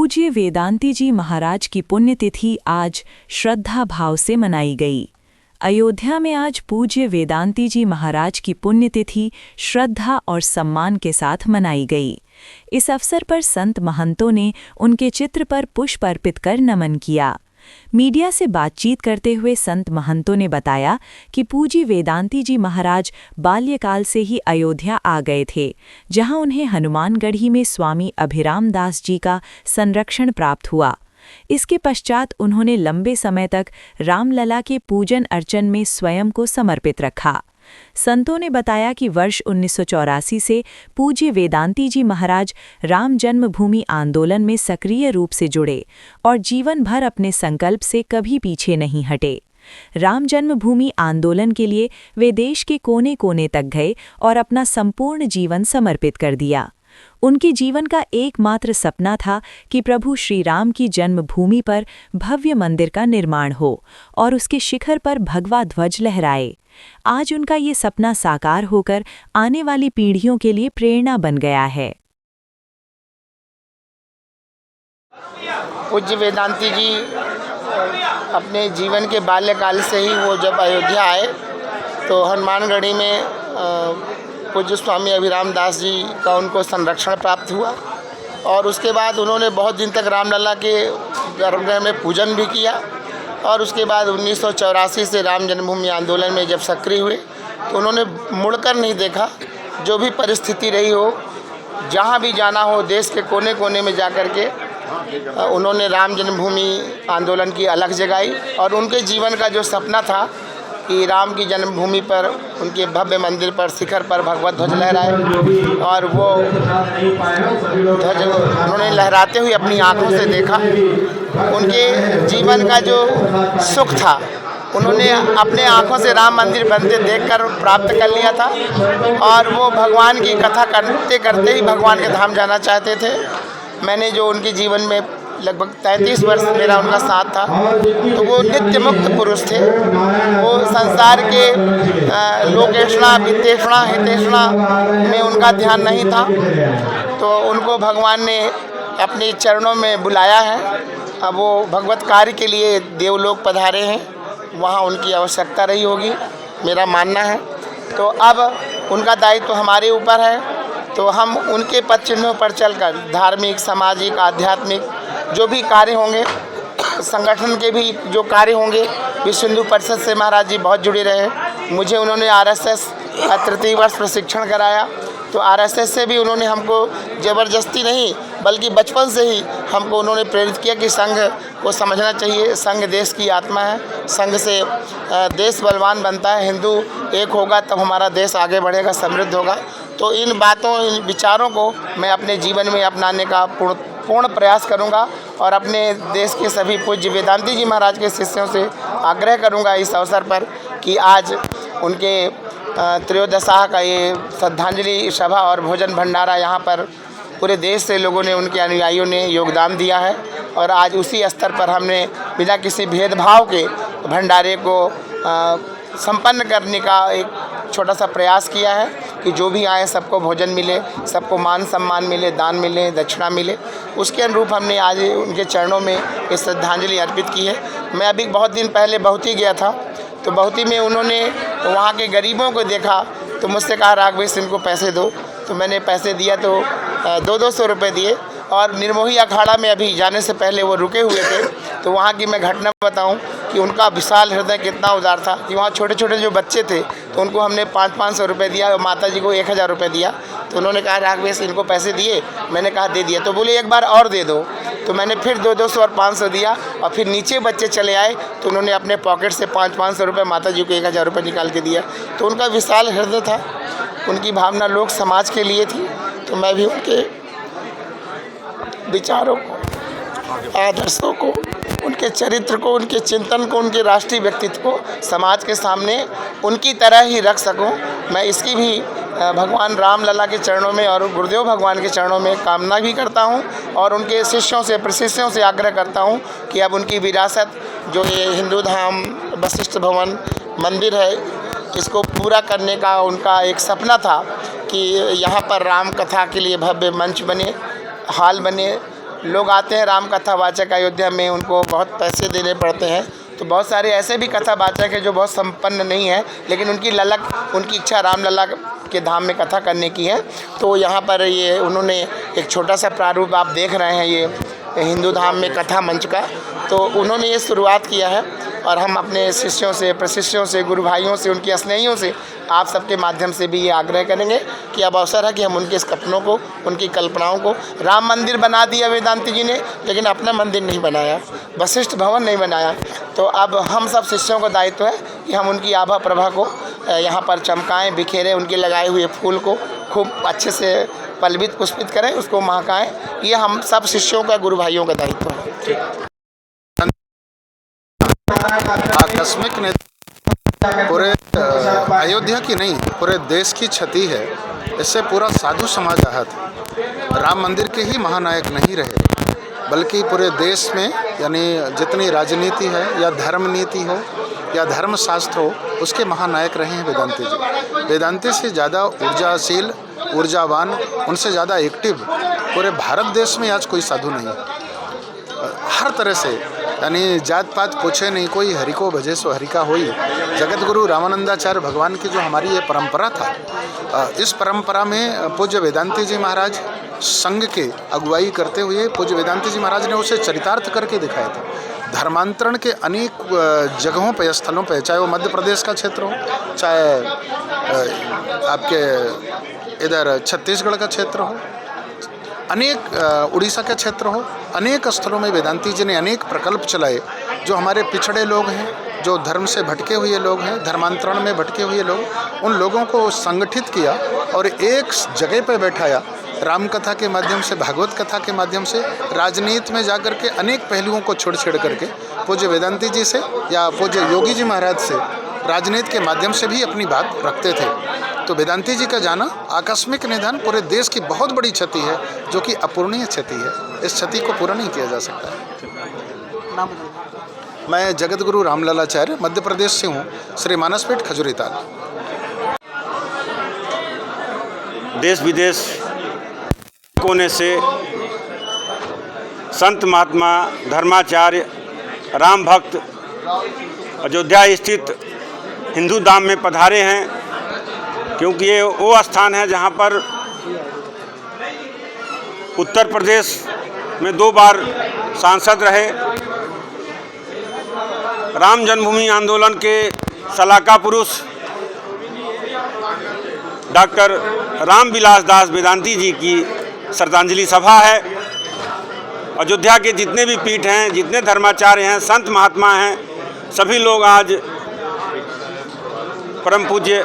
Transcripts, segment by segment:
पूज्य वेदांती जी महाराज की पुण्यतिथि आज श्रद्धा भाव से मनाई गई। अयोध्या में आज पूज्य वेदांती जी महाराज की पुण्यतिथि श्रद्धा और सम्मान के साथ मनाई गई। इस अवसर पर संत महंतों ने उनके चित्र पर पुष्प अर्पित कर नमन किया। मीडिया से बातचीत करते हुए संत महंतों ने बताया कि पूज्य वेदांती जी महाराज बाल्यकाल से ही अयोध्या आ गए थे, जहां उन्हें हनुमानगढ़ी में स्वामी अभिराम दास जी का संरक्षण प्राप्त हुआ। इसके पश्चात उन्होंने लंबे समय तक रामलला के पूजन अर्चन में स्वयं को समर्पित रखा। संतों ने बताया कि वर्ष 1984 से पूज्य वेदांती जी महाराज राम जन्मभूमि आंदोलन में सक्रिय रूप से जुड़े और जीवन भर अपने संकल्प से कभी पीछे नहीं हटे। राम जन्मभूमि आंदोलन के लिए वे देश के कोने कोने तक गए और अपना संपूर्ण जीवन समर्पित कर दिया। उनके जीवन का एकमात्र सपना था कि प्रभु श्री राम की जन्मभूमि पर भव्य मंदिर का निर्माण हो और उसके शिखर पर भगवा ध्वज लहराए। आज उनका ये सपना साकार होकर आने वाली पीढ़ियों के लिए प्रेरणा बन गया है। पूज्य वेदांती जी अपने जीवन के बाल्यकाल से ही वो जब अयोध्या आए तो हनुमानगढ़ी में पूज्य स्वामी अभिराम दास जी का उनको संरक्षण प्राप्त हुआ और उसके बाद उन्होंने बहुत दिन तक रामलला के गर्भगृह में पूजन भी किया और उसके बाद 1984 से राम जन्मभूमि आंदोलन में जब सक्रिय हुए तो उन्होंने मुड़कर नहीं देखा। जो भी परिस्थिति रही हो, जहाँ भी जाना हो, देश के कोने कोने में जाकर के उन्होंने राम जन्मभूमि आंदोलन की अलग जगाई और उनके जीवन का जो सपना था कि राम की जन्मभूमि पर उनके भव्य मंदिर पर शिखर पर भगवत ध्वज लहराए और वो ध्वज उन्होंने लहराते हुए अपनी आंखों से देखा। उनके जीवन का जो सुख था उन्होंने अपने आंखों से राम मंदिर बनते देखकर प्राप्त कर लिया था और वो भगवान की कथा करते करते ही भगवान के धाम जाना चाहते थे। मैंने जो उनके जीवन में लगभग 33 वर्ष मेरा उनका साथ था तो वो नित्य मुक्त पुरुष थे। वो संसार के लोकेशना वित्तेषणा हितेषणा में उनका ध्यान नहीं था, तो उनको भगवान ने अपने चरणों में बुलाया है। अब वो भगवत कार्य के लिए देवलोक पधारे हैं, वहाँ उनकी आवश्यकता रही होगी, मेरा मानना है। तो अब उनका दायित्व हमारे ऊपर है, तो हम उनके पद चिन्हों पर चलकर धार्मिक, सामाजिक, आध्यात्मिक जो भी कार्य होंगे, संगठन के भी जो कार्य होंगे, विश्व हिंदू परिषद से महाराज जी बहुत जुड़े रहे। मुझे उन्होंने आरएसएस का तृतीय वर्ष प्रशिक्षण कराया, तो आरएसएस से भी उन्होंने हमको ज़बरदस्ती नहीं बल्कि बचपन से ही हमको उन्होंने प्रेरित किया कि संघ को समझना चाहिए। संघ देश की आत्मा है, संघ से देश बलवान बनता है। हिंदू एक होगा तब हमारा देश आगे बढ़ेगा, समृद्ध होगा। तो इन बातों, इन विचारों को मैं अपने जीवन में अपनाने का पूर्ण प्रयास करूंगा और अपने देश के सभी पूज्य वेदांती जी महाराज के शिष्यों से आग्रह करूंगा इस अवसर पर कि आज उनके त्रयोदशाह का ये श्रद्धांजलि सभा और भोजन भंडारा यहाँ पर पूरे देश से लोगों ने, उनके अनुयायियों ने योगदान दिया है और आज उसी स्तर पर हमने बिना किसी भेदभाव के भंडारे को संपन्न करने का एक छोटा सा प्रयास किया है कि जो भी आए सबको भोजन मिले, सबको मान सम्मान मिले, दान मिले, दक्षिणा मिले। उसके अनुरूप हमने आज उनके चरणों में ये श्रद्धांजलि अर्पित की है। मैं अभी बहुत दिन पहले बहुती गया था, तो बहुती में उन्होंने वहाँ के गरीबों को देखा तो मुझसे कहा, राघवेश इनको पैसे दो। तो मैंने पैसे दिया तो 200 रुपये दिए और निर्मोही अखाड़ा में अभी जाने से पहले वो रुके हुए थे। तो वहाँ की मैं घटना बताऊं कि उनका विशाल हृदय कितना उदार था कि वहाँ छोटे छोटे जो बच्चे थे तो उनको हमने 500 रुपये दिया और माता जी को 1000 रुपये दिया। तो उन्होंने कहा, राघवेश इनको पैसे दिए? मैंने कहा दे दिया। तो बोले एक बार और दे दो। तो मैंने फिर 200 और 500 दिया और फिर नीचे बच्चे चले आए तो उन्होंने अपने पॉकेट से 500 रुपये माता जी को 1000 रुपये निकाल के दिया। तो उनका विशाल हृदय था, उनकी भावना लोक समाज के लिए थी। तो मैं भी उनके विचारों को, आदर्शों को, उनके चरित्र को, उनके चिंतन को, उनके राष्ट्रीय व्यक्तित्व को समाज के सामने उनकी तरह ही रख सकूं, मैं इसकी भी भगवान रामलला के चरणों में और गुरुदेव भगवान के चरणों में कामना भी करता हूं और उनके शिष्यों से, प्रशिष्यों से आग्रह करता हूं कि अब उनकी विरासत जो ये हिंदू धाम वशिष्ठ भवन मंदिर है, इसको पूरा करने का उनका एक सपना था कि यहाँ पर राम कथा के लिए भव्य मंच बने, हाल बने, लोग आते हैं राम कथावाचक अयोध्या में, उनको बहुत पैसे देने पड़ते हैं। तो बहुत सारे ऐसे भी कथावाचक हैं जो बहुत संपन्न नहीं है, लेकिन उनकी ललक, उनकी इच्छा रामलला के धाम में कथा करने की है। तो यहाँ पर ये उन्होंने एक छोटा सा प्रारूप आप देख रहे हैं, ये हिंदू धाम में कथा मंच का, तो उन्होंने ये शुरुआत किया है। और हम अपने शिष्यों से, प्रशिष्यों से, गुरु भाइयों से, उनके स्नेहियों से, आप सबके माध्यम से भी ये आग्रह करेंगे कि अब अवसर है कि हम उनके सपनों को, उनकी कल्पनाओं को, राम मंदिर बना दिया वेदांती जी ने, लेकिन अपना मंदिर नहीं बनाया, वशिष्ठ भवन नहीं बनाया। तो अब हम सब शिष्यों का दायित्व है कि हम उनकी आभा प्रभा को यहाँ पर चमकाएँ, बिखेरें, उनके लगाए हुए फूल को खूब अच्छे से पलवित पुष्पित करें, उसको महकाएँ। ये हम सब शिष्यों का, गुरु भाइयों का दायित्व है। आकस्मिक नेता पूरे अयोध्या की नहीं, पूरे देश की क्षति है। इससे पूरा साधु समाज आहत है। राम मंदिर के ही महानायक नहीं रहे, बल्कि पूरे देश में यानी जितनी राजनीति है या धर्म नीति हो या धर्मशास्त्र हो, उसके महानायक रहे हैं वेदांती जी। वेदांती से ज़्यादा ऊर्जाशील, ऊर्जावान, उनसे ज़्यादा एक्टिव पूरे भारत देश में आज कोई साधु नहीं है। हर तरह से यानी जात पात पूछे नहीं, कोई हरि को भजे सो हरि का होई। जगत गुरु रामानंदाचार्य भगवान की जो हमारी ये परंपरा था, इस परंपरा में पूज्य वेदांती जी महाराज संघ के अगुवाई करते हुए पूज्य वेदांती जी महाराज ने उसे चरितार्थ करके दिखाया था। धर्मांतरण के अनेक जगहों पर, स्थलों पर, चाहे वो मध्य प्रदेश का क्षेत्र हो, चाहे आपके इधर छत्तीसगढ़ का क्षेत्र हो, अनेक उड़ीसा का क्षेत्र हो, अनेक स्थलों में वेदांती जी ने अनेक प्रकल्प चलाए। जो हमारे पिछड़े लोग हैं, जो धर्म से भटके हुए लोग हैं, धर्मांतरण में भटके हुए लोग, उन लोगों को संगठित किया और एक जगह पर बैठाया। राम कथा के माध्यम से, भागवत कथा के माध्यम से, राजनीति में जाकर के अनेक पहलुओं को छोड़ करके पूज्य वेदांती जी से या पूज्य योगी जी महाराज से राजनीति के माध्यम से भी अपनी बात रखते थे। तो वेदांती जी का जाना, आकस्मिक निधन पूरे देश की बहुत बड़ी क्षति है, जो कि अपूर्णीय क्षति है। इस क्षति को पूरा नहीं किया जा सकता है। मैं जगत गुरु रामललाचार्य मध्य प्रदेश से हूँ, श्री मानसपेट खजुरीताल। देश विदेश कोने से संत महात्मा, धर्माचार्य, राम भक्त अयोध्या स्थित हिंदू धाम में पधारे हैं, क्योंकि ये वो स्थान है जहाँ पर उत्तर प्रदेश में 2 बार सांसद रहे, राम जन्मभूमि आंदोलन के सलाका पुरुष डॉक्टर रामविलास दास वेदांती जी की श्रद्धांजलि सभा है। अयोध्या के जितने भी पीठ हैं, जितने धर्माचार्य हैं, संत महात्मा हैं, सभी लोग आज परम पूज्य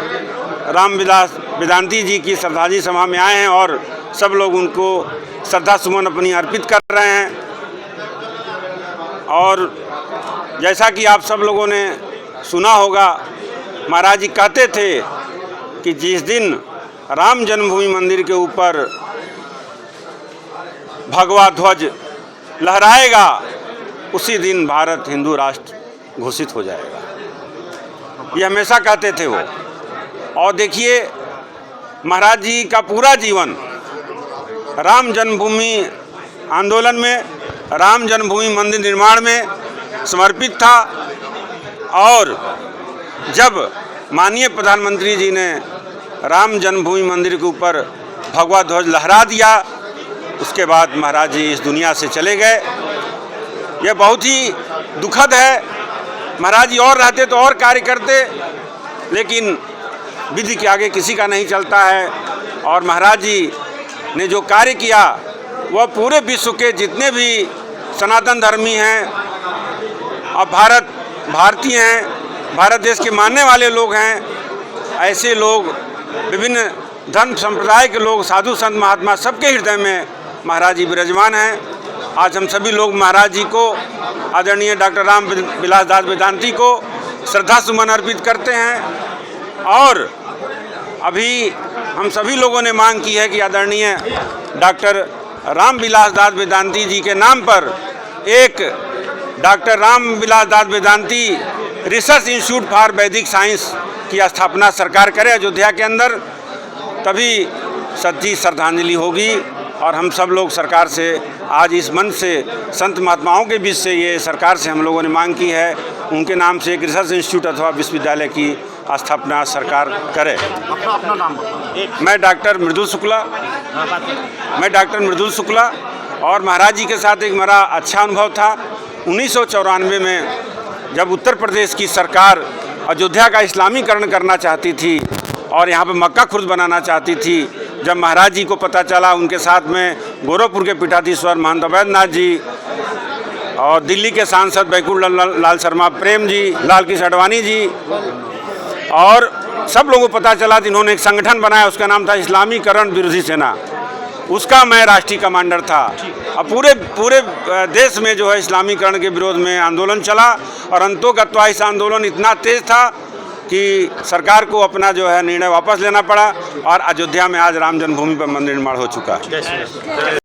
रामविलास वेदांती जी की श्रद्धांजलि सभा में आए हैं और सब लोग उनको श्रद्धा सुमन अपनी अर्पित कर रहे हैं। और जैसा कि आप सब लोगों ने सुना होगा, महाराज जी कहते थे कि जिस दिन राम जन्मभूमि मंदिर के ऊपर भगवा ध्वज लहराएगा, उसी दिन भारत हिंदू राष्ट्र घोषित हो जाएगा। ये हमेशा कहते थे वो। और देखिए, महाराज जी का पूरा जीवन राम जन्मभूमि आंदोलन में, राम जन्मभूमि मंदिर निर्माण में समर्पित था। और जब माननीय प्रधानमंत्री जी ने राम जन्मभूमि मंदिर के ऊपर भगवा ध्वज लहरा दिया, उसके बाद महाराज जी इस दुनिया से चले गए। यह बहुत ही दुखद है। महाराज जी और रहते तो और कार्य करते, लेकिन विधि के आगे किसी का नहीं चलता है। और महाराज जी ने जो कार्य किया, वह पूरे विश्व के जितने भी सनातन धर्मी हैं और भारतीय हैं, भारत देश के मानने वाले लोग हैं, ऐसे लोग, विभिन्न धर्म संप्रदाय के लोग, साधु संत महात्मा, सबके हृदय में महाराज जी विराजमान हैं। आज हम सभी लोग महाराज जी को, आदरणीय डॉक्टर रामविलास दास वेदांती को श्रद्धा सुमन अर्पित करते हैं। और अभी हम सभी लोगों ने मांग की है कि आदरणीय डॉक्टर रामविलास दास वेदांती जी के नाम पर एक doctor Ramvilas Das Vedanti research institute for Vedic science की स्थापना सरकार करे अयोध्या के अंदर, तभी सच्ची श्रद्धांजलि होगी और हम सब लोग सरकार से आज इस मन से संत महात्माओं के बीच से ये सरकार से हम लोगों ने मांग की है, उनके नाम से एक रिसर्च इंस्टीट्यूट अथवा विश्वविद्यालय की स्थापना सरकार करे। अपना नाम बताओ। मैं डॉक्टर मृदुल शुक्ला और महाराज जी के साथ एक मेरा अच्छा अनुभव था। 1994 में जब उत्तर प्रदेश की सरकार अयोध्या का इस्लामीकरण करना चाहती थी और यहाँ पे मक्का खुर्द बनाना चाहती थी, जब महाराज जी को पता चला, उनके साथ में गोरखपुर के पीठाधीश्वर महंत अवैधनाथ जी और दिल्ली के सांसद बैकुंठ लाल शर्मा प्रेम जी, लाल कृष्ण आडवाणी जी और सब लोगों को पता चला कि इन्होंने एक संगठन बनाया, उसका नाम था इस्लामीकरण विरोधी सेना। उसका मैं राष्ट्रीय कमांडर था। अब पूरे देश में जो है इस्लामीकरण के विरोध में आंदोलन चला और अंतोगत्वा इस आंदोलन इतना तेज था कि सरकार को अपना जो है निर्णय वापस लेना पड़ा और अयोध्या में आज राम जन्मभूमि पर मंदिर निर्माण हो चुका है।